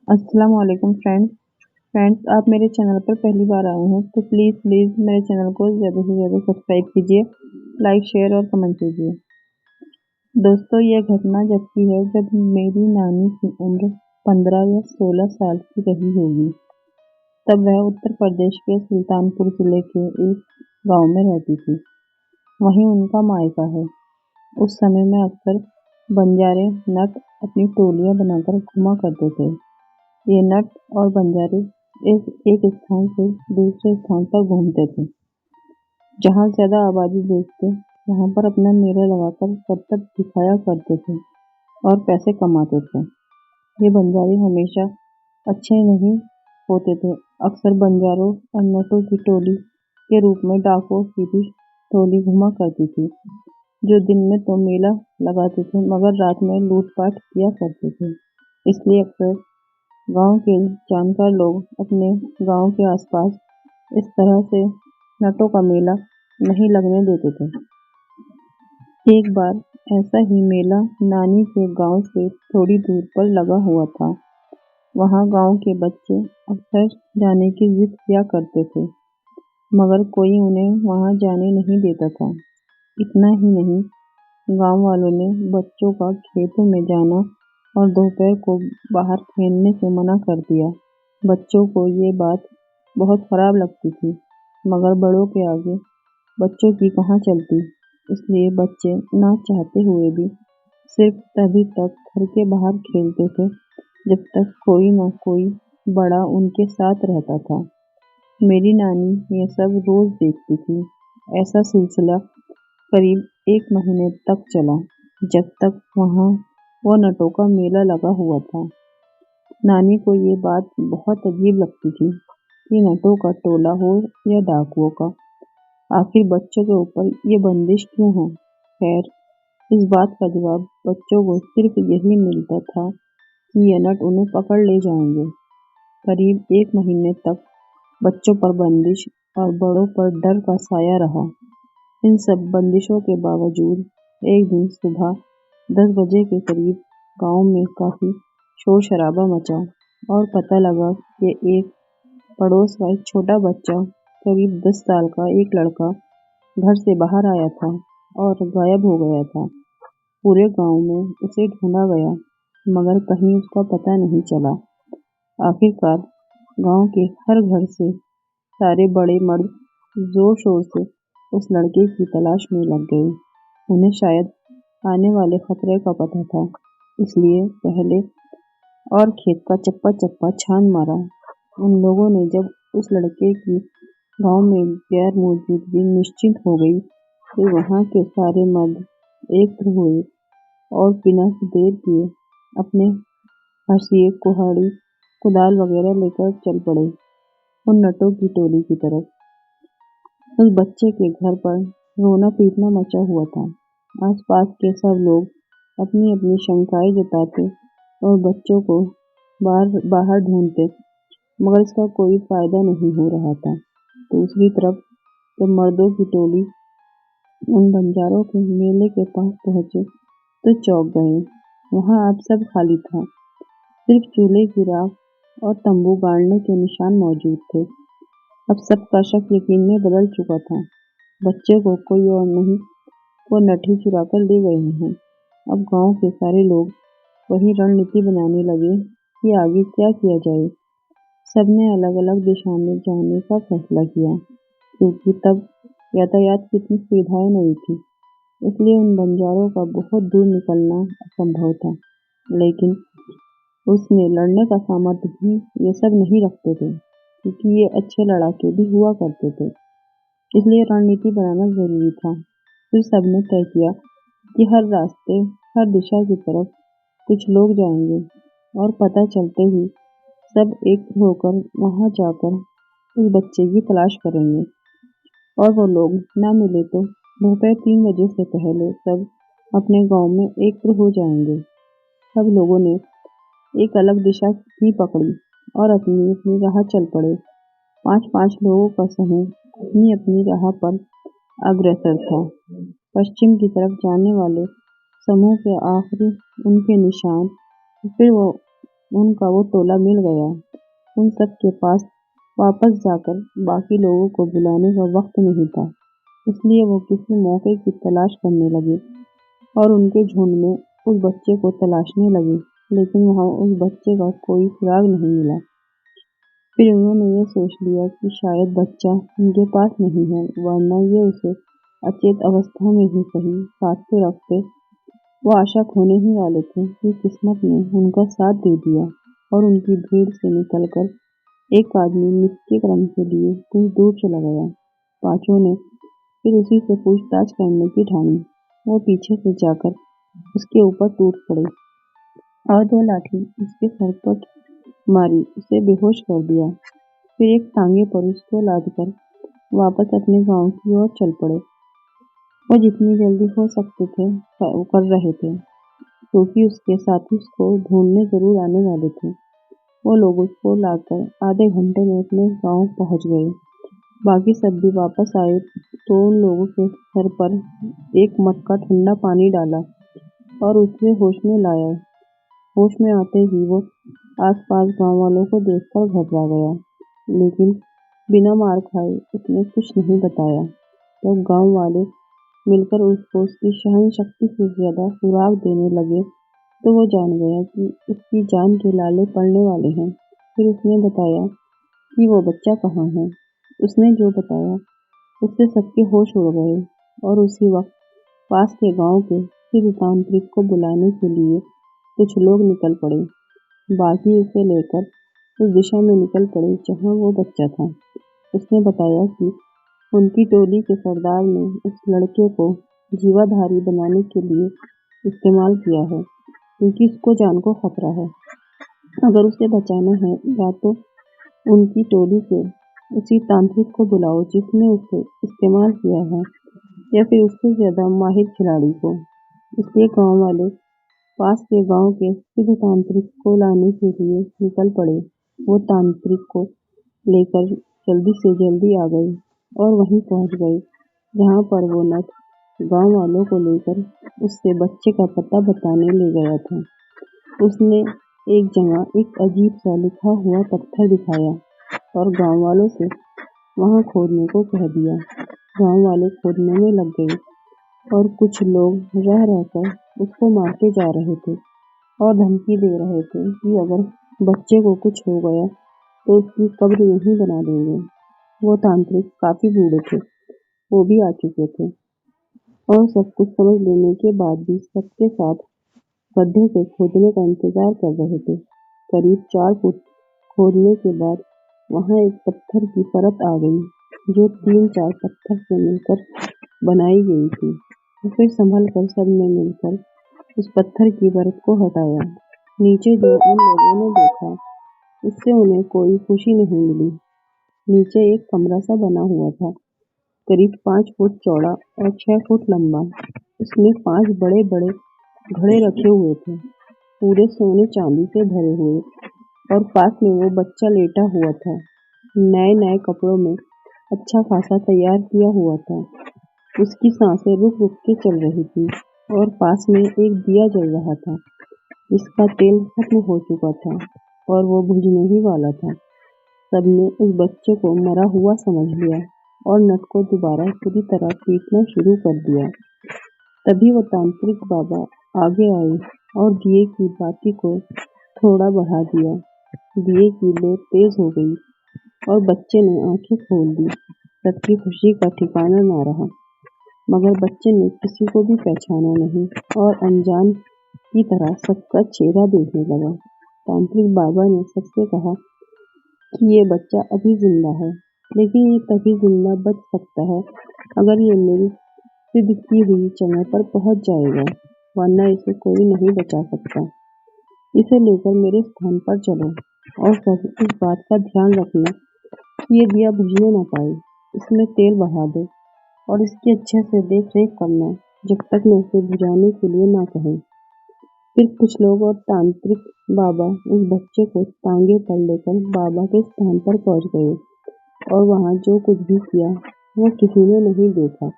अस्सलाम वालेकुम फ्रेंड्स आप मेरे चैनल पर पहली बार आए हैं तो प्लीज़ मेरे चैनल को ज़्यादा से ज़्यादा सब्सक्राइब कीजिए। लाइक शेयर और कमेंट कीजिए। दोस्तों ये घटना जब की है जब मेरी नानी की उम्र 15 या 16 साल की रही होगी। तब वह उत्तर प्रदेश के सुल्तानपुर जिले के एक गांव में रहती थी। वहीं उनका मायका है। उस समय में अक्सर बंजारे नट अपनी टोलियां बनाकर घुमा करते थे। ये नट और बंजारे एक स्थान से दूसरे स्थान पर घूमते थे। जहाँ ज्यादा आबादी देखते वहां पर अपना मेला लगाकर करतब दिखाया करते थे और पैसे कमाते थे। ये बंजारे हमेशा अच्छे नहीं होते थे। अक्सर बंजारों और नटों की टोली के रूप में डाकुओं की भी टोली घुमा करती थी, जो दिन में तो मेला लगाते थे मगर रात में लूटपाट किया करते थे। इसलिए अक्सर गांव के जानकार लोग अपने गांव के आसपास इस तरह से नटों का मेला नहीं लगने देते थे। एक बार ऐसा ही मेला नानी के गांव से थोड़ी दूर पर लगा हुआ था। वहां गांव के बच्चे अक्सर जाने की जिद किया करते थे, मगर कोई उन्हें वहां जाने नहीं देता था। इतना ही नहीं, गांव वालों ने बच्चों का खेतों में जाना और दोपहर को बाहर खेलने से मना कर दिया। बच्चों को ये बात बहुत खराब लगती थी, मगर बड़ों के आगे बच्चों की कहाँ चलती। इसलिए बच्चे ना चाहते हुए भी सिर्फ तभी तक घर के बाहर खेलते थे जब तक कोई न कोई बड़ा उनके साथ रहता था। मेरी नानी ये सब रोज देखती थी। ऐसा सिलसिला करीब 1 महीने तक चला, जब तक वहाँ वो नटों का मेला लगा हुआ था। नानी को ये बात बहुत अजीब लगती थी कि नटों का टोला हो या डाकुओं का, आखिर बच्चों के ऊपर ये बंदिश क्यों है। खैर, इस बात का जवाब बच्चों को सिर्फ यही मिलता था कि ये नट उन्हें पकड़ ले जाएंगे। करीब 1 महीने तक बच्चों पर बंदिश और बड़ों पर डर का साया रहा। इन सब बंदिशों के बावजूद एक दिन सुबह 10 बजे के करीब गांव में काफी शोर शराबा मचा और पता लगा कि एक पड़ोस का एक छोटा बच्चा, करीब 10 साल का एक लड़का, घर से बाहर आया था और गायब हो गया था। पूरे गांव में उसे ढूंढा गया, मगर कहीं उसका पता नहीं चला। आखिरकार गांव के हर घर से सारे बड़े मर्द जोर शोर से उस लड़के की तलाश में लग गए। उन्हें शायद आने वाले खतरे का पता था, इसलिए पहले और खेत का चप्पा चप्पा छान मारा। उन लोगों ने जब उस लड़के की गांव में गैर मौजूदगी निश्चित हो गई, तो वहां के सारे मर्द एक हुए और बिना देर किए अपने हंसिए, कुल्हाड़ी, कुदाल वगैरह लेकर चल पड़े उन नटों की टोली की तरफ। उस बच्चे के घर पर रोना पीटना मचा हुआ था। आसपास के सब लोग अपनी अपनी शंकाएं जताते और बच्चों को बाहर बाहर ढूंढते, मगर इसका कोई फायदा नहीं हो रहा था। दूसरी तरफ जब मर्दों की टोली उन बंजारों के मेले के पास पहुंचे तो चौंक गए। वहां अब सब खाली था, सिर्फ चूल्हे की राख और तंबू गाड़ने के निशान मौजूद थे। अब सबका शक यकीन में बदल चुका था। बच्चे को कोई और नहीं, वो नट ही चुरा कर ले गए हैं। अब गांव के सारे लोग वही रणनीति बनाने लगे कि आगे क्या किया जाए। सबने अलग अलग दिशा में जाने का फैसला किया, क्योंकि तब यातायात की इतनी सुविधाएं नहीं थी। इसलिए उन बंजारों का बहुत दूर निकलना असंभव था। लेकिन उसमें लड़ने का सामर्थ्य भी ये सब नहीं रखते थे, क्योंकि ये अच्छे लड़ाके भी हुआ करते थे। इसलिए रणनीति बनाना जरूरी था। फिर सबने तय किया कि हर रास्ते, हर दिशा की तरफ कुछ लोग जाएंगे और पता चलते ही सब एक होकर वहां जाकर उस बच्चे की तलाश करेंगे। और वो लोग ना मिले तो दोपहर 3 बजे से पहले सब अपने गांव में एकत्र हो जाएंगे। सब लोगों ने एक अलग दिशा ही पकड़ी और अपनी अपनी राह चल पड़े। 5-5 लोगों का समूह अपनी अपनी राह पर अग्रसर था। पश्चिम की तरफ जाने वाले समूह के आखिरी उनके निशान, फिर वो उनका वो टोला मिल गया। उन सब के पास वापस जाकर बाकी लोगों को बुलाने का वक्त नहीं था, इसलिए वो किसी मौके की तलाश करने लगे और उनके झुंड में उस बच्चे को तलाशने लगे, लेकिन वहां उस बच्चे का कोई सुराग नहीं मिला। फिर उन्होंने ये सोच लिया कि शायद बच्चा उनके पास नहीं है, वरना ये उसे अचेत अवस्था में ही सही साथ रखते। वो आशा खोने ही वाले थे कि किस्मत ने उनका साथ दे दिया और उनकी भीड़ से निकलकर एक आदमी नित्य क्रम के लिए कुछ दूर चला गया। पांचों ने फिर उसी से पूछताछ करने की ठानी। वो पीछे से जाकर उसके ऊपर टूट पड़े और दो लाठी उसके सर पर मारी, उसे बेहोश कर दिया। फिर एक टांगे पर उसको लादकर वापस अपने गांव की ओर चल पड़े। वो जितनी जल्दी हो सकते थे वो कर रहे थे, क्योंकि उसके साथी उसको ढूंढने जरूर आने वाले थे। वो लोग उसको लाकर आधे घंटे में अपने गांव पहुंच गए। बाकी सब भी वापस आए तो उन लोगों के सर पर एक मटका ठंडा पानी डाला और उसे होश में लाया। होश में आते ही वो आसपास गांव वालों को देखकर घबरा गया, लेकिन बिना मार खाए उसने कुछ नहीं बताया। तब गांव वाले मिलकर उसको उसकी सहन शक्ति से ज्यादा सुराग देने लगे, तो वो जान गया कि उसकी जान के लाले पड़ने वाले हैं। फिर उसने बताया कि वो बच्चा कहाँ है। उसने जो बताया उससे सबके होश उड़ गए और उसी वक्त पास के गांव के सिद्ध तांत्रिक को बुलाने के लिए कुछ लोग निकल पड़े। बाकी उसे लेकर उस दिशा में निकल पड़े जहां वो बच्चा था। उसने बताया कि उनकी टोली के सरदार ने उस लड़के को जीवाधारी बनाने के लिए इस्तेमाल किया है, क्योंकि उसको जान को खतरा है। अगर उसे बचाना है या तो उनकी टोली से उसी तांत्रिक को बुलाओ जिसने उसे इस्तेमाल किया है, या फिर उससे ज्यादा माहिर खिलाड़ी को। इसलिए गांव वाले पास के गांव के सिद्ध तांत्रिक को लाने के लिए निकल पड़े। वो तांत्रिक को लेकर जल्दी से जल्दी आ गए और वहीं पहुंच गए जहां पर वो नट गांव वालों को लेकर उससे बच्चे का पता बताने ले गया था। उसने एक जगह एक अजीब सा लिखा हुआ पत्थर दिखाया और गांव वालों से वहां खोदने को कह दिया। गांव वाले खोदने में लग गए और कुछ लोग रह रहकर उसको मारते जा रहे थे और धमकी दे रहे थे कि अगर बच्चे को कुछ हो गया तो उसकी कब्र यहीं बना देंगे। वो तांत्रिक काफी बूढ़े थे, वो भी आ चुके थे और सब कुछ समझ लेने के बाद भी सबके साथ गड्ढे के खोदने का इंतजार कर रहे थे। करीब 4 फुट खोदने के बाद वहां एक पत्थर की परत आ गई, जो 3-4 पत्थर से मिलकर बनाई गई थी। फिर संभल कर सबने मिलकर उस पत्थर की परत को हटाया। नीचे जो उन लोगों ने देखा उससे उन्हें कोई खुशी नहीं मिली। नीचे एक कमरा सा बना हुआ था, करीब 5 फुट चौड़ा और 6 फुट लंबा। उसमें 5 बड़े बड़े घड़े रखे हुए थे, पूरे सोने चांदी से भरे हुए, और पास में वो बच्चा लेटा हुआ था, नए नए कपड़ों में अच्छा खासा तैयार किया हुआ था। उसकी सांसें रुक रुक के चल रही थी और पास में एक दिया जल रहा था जिसका तेल खत्म हो चुका था और वो बुझने ही वाला था। सबने उस बच्चे को मरा हुआ समझ लिया और नट को दोबारा पूरी तरह पीटना शुरू कर दिया। तभी वो तांत्रिक बाबा आगे आए और दिए की बाती को थोड़ा बढ़ा दिया। दिए की लो तेज हो गई और बच्चे ने आंखें खोल दी। सबकी खुशी का ठिकाना ना रहा, मगर बच्चे ने किसी को भी पहचाना नहीं और अनजान की तरह सबका चेहरा देखने लगा। तांत्रिक बाबा ने सबसे कहा कि ये बच्चा अभी जिंदा है, लेकिन ये तभी जिंदा बच सकता है अगर ये मेरी सिद्ध की हुई जगह पर पहुंच जाएगा, वरना इसे कोई नहीं बचा सकता। इसे लेकर मेरे स्थान पर चलो और सब इस बात का ध्यान रखना कि ये दिया बुझने न पाए। इसमें तेल बढ़ा दो और इसकी अच्छे से देख रेख करना जब तक मैं इसे बुझाने के लिए ना कहूँ। फिर कुछ लोग और तांत्रिक बाबा उस बच्चे को टांगे पर लेकर बाबा के स्थान पर पहुंच गए और वहां जो कुछ भी किया वो किसी ने नहीं देखा,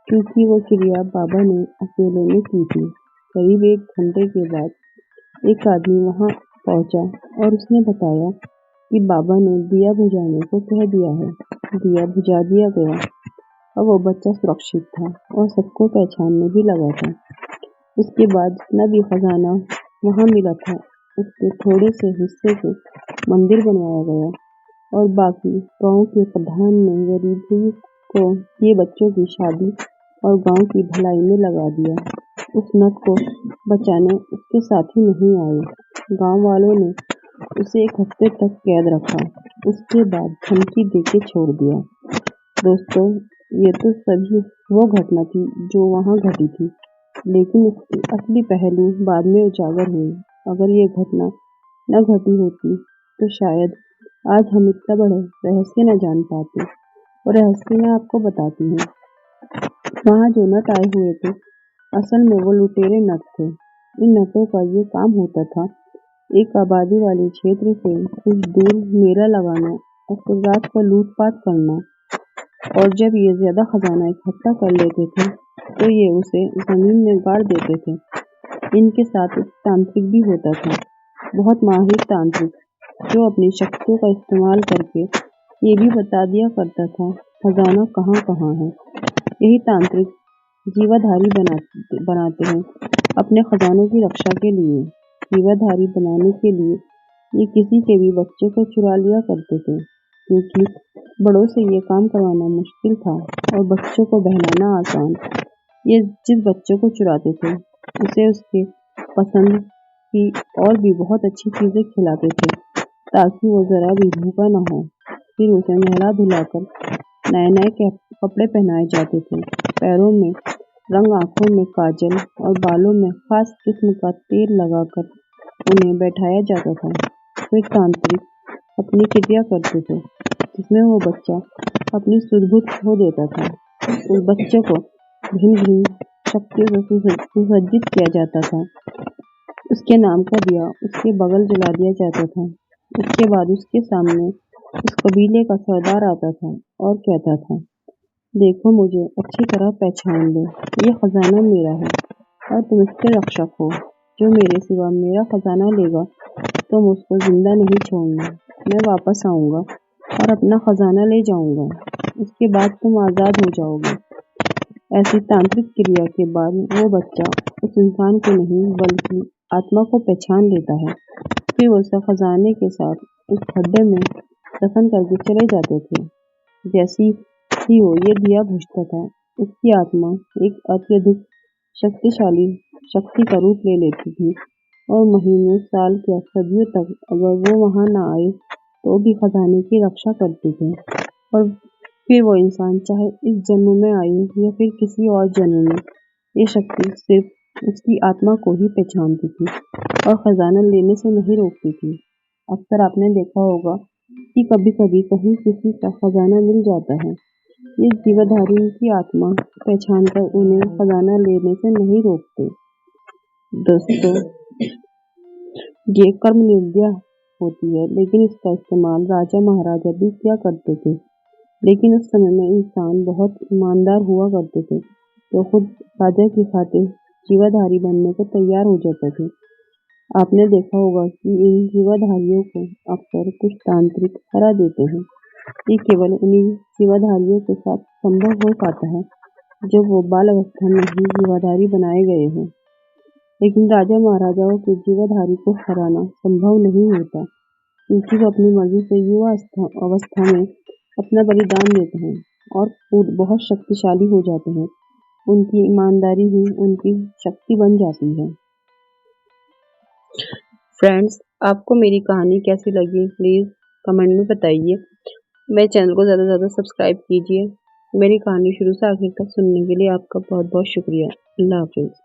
क्योंकि वो क्रिया बाबा ने अकेले में की थी। करीब 1 घंटे के बाद एक आदमी वहां पहुंचा और उसने बताया कि बाबा ने दिया बुझाने को कह दिया है। दिया बुझा दिया गया और वो बच्चा सुरक्षित था और सबको पहचानने भी लगा था। उसके बाद जितना भी खजाना वहां मिला था, उसके थोड़े से हिस्से को मंदिर बनवाया गया और बाकी गांव के प्रधान ने गरीबों को ये बच्चों की शादी और गांव की भलाई में लगा दिया। उस नट को बचाने उसके साथी नहीं आए। गांव वालों ने उसे एक हफ्ते तक कैद रखा, उसके बाद धमकी देके छोड़ दिया। दोस्तों, ये तो सभी वो घटना थी जो वहां घटी थी, लेकिन इसके असली पहलू बाद में उजागर हुए। अगर ये घटना न घटी होती तो शायद आज हम इतना बड़ा रहस्य न जान पाते। और रहस्य मैं आपको बताती हूँ। वहाँ जो नट आए हुए थे, असल में वो लुटेरे नट थे। इन नटों का ये काम होता था, एक आबादी वाले क्षेत्र से कुछ दूर मेला लगाना और फिर रात को लूटपाट करना। और जब ये ज्यादा खजाना इकट्ठा कर लेते थे तो ये उसे जमीन में गाड़ देते थे। इनके साथ एक तांत्रिक भी होता था, बहुत माहिर तांत्रिक, जो अपनी शक्तियों का इस्तेमाल करके ये भी बता दिया करता था खजाना कहाँ कहाँ है। यही तांत्रिक जीवाधारी बनाते हैं अपने खजानों की रक्षा के लिए। जीवाधारी बनाने के लिए ये किसी के भी बच्चे को चुरा लिया करते थे, क्योंकि बड़ों से ये काम करवाना मुश्किल था और बच्चों को बहलाना आसान। ये जिस बच्चे को चुराते थे उसे उसके पसंद की और भी बहुत अच्छी चीजें खिलाते थे, ताकि वो जरा भी भूखा न हो। फिर उसे नहला धुलाकर नए नए कपड़े पहनाए जाते थे, पैरों में रंग, आंखों में काजल और बालों में खास किस्म का तेल लगाकर उन्हें बैठाया जाता था। फिर तांत्रिक अपनी क्रिया करते थे, जिसमें वो बच्चा अपनी सुध-बुध खो देता था। उस बच्चे को भिन्न भिन्न शक्तियों से सुसज्जित किया जाता था। उसके नाम का दिया उसके बगल जला दिया जाता था। उसके बाद उसके सामने उस कबीले का सरदार आता था और कहता था, देखो, मुझे अच्छी तरह पहचान लो, ये खजाना मेरा है और तुम इसके रक्षक हो। जो मेरे सिवा मेरा खजाना लेगा तुम उसको जिंदा नहीं छोड़ना। मैं वापस आऊंगा और अपना खजाना ले जाऊंगा। उसके बाद तुम आजाद हो जाओगे। ऐसी तांत्रिक क्रिया के बाद वो बच्चा उस इंसान को नहीं बल्कि आत्मा को पहचान लेता है। फिर वो उसे खजाने के साथ उस खड्डे में दफन करके चले जाते थे। जैसी ही वो ये दिया बुझता था, उसकी आत्मा एक अत्यधिक शक्तिशाली शक्ति का रूप ले लेती थी और महीनों, साल या सदियों तक अगर वो वहां न आए तो भी खजाने की रक्षा करते थे। और फिर वो इंसान चाहे इस जन्म में आए या फिर किसी और जन्म में, ये शक्ति सिर्फ उसकी आत्मा को ही पहचानती थी और खजाना लेने से नहीं रोकती थी। अक्सर आपने देखा होगा कि कभी-कभी कहीं किसी का खजाना मिल जाता है। ये जीवधारी की आत्मा पहचान कर उन्हें खजाना लेने से नहीं रोकते। दोस्तों, ये कर्म निर्दया होती है, लेकिन इसका इस्तेमाल राजा महाराजा भी किया करते थे। लेकिन उस समय में इंसान बहुत ईमानदार हुआ करते थे, तो खुद राजा की खातिर जीवाधारी बनने को तैयार हो जाते थे। आपने देखा होगा कि इन जीवाधारियों को अक्सर कुछ तांत्रिक हरा देते हैं। ये केवल उन्हीं जीवाधारियों के साथ संभव हो पाता है जब वो बाल अवस्था में ही जीवाधारी बनाए गए हों। लेकिन राजा महाराजाओं के जीवाधारी को हराना संभव नहीं होता, क्योंकि वो अपनी मर्जी से युवा अवस्था में अपना बलिदान देते हैं और बहुत शक्तिशाली हो जाते हैं। उनकी ईमानदारी ही उनकी शक्ति बन जाती है। फ्रेंड्स, आपको मेरी कहानी कैसी लगी, प्लीज कमेंट में बताइए। मेरे चैनल को ज़्यादा से ज़्यादा सब्सक्राइब कीजिए। मेरी कहानी शुरू से आखिर तक सुनने के लिए आपका बहुत बहुत शुक्रिया। अल्लाह हाफिज़।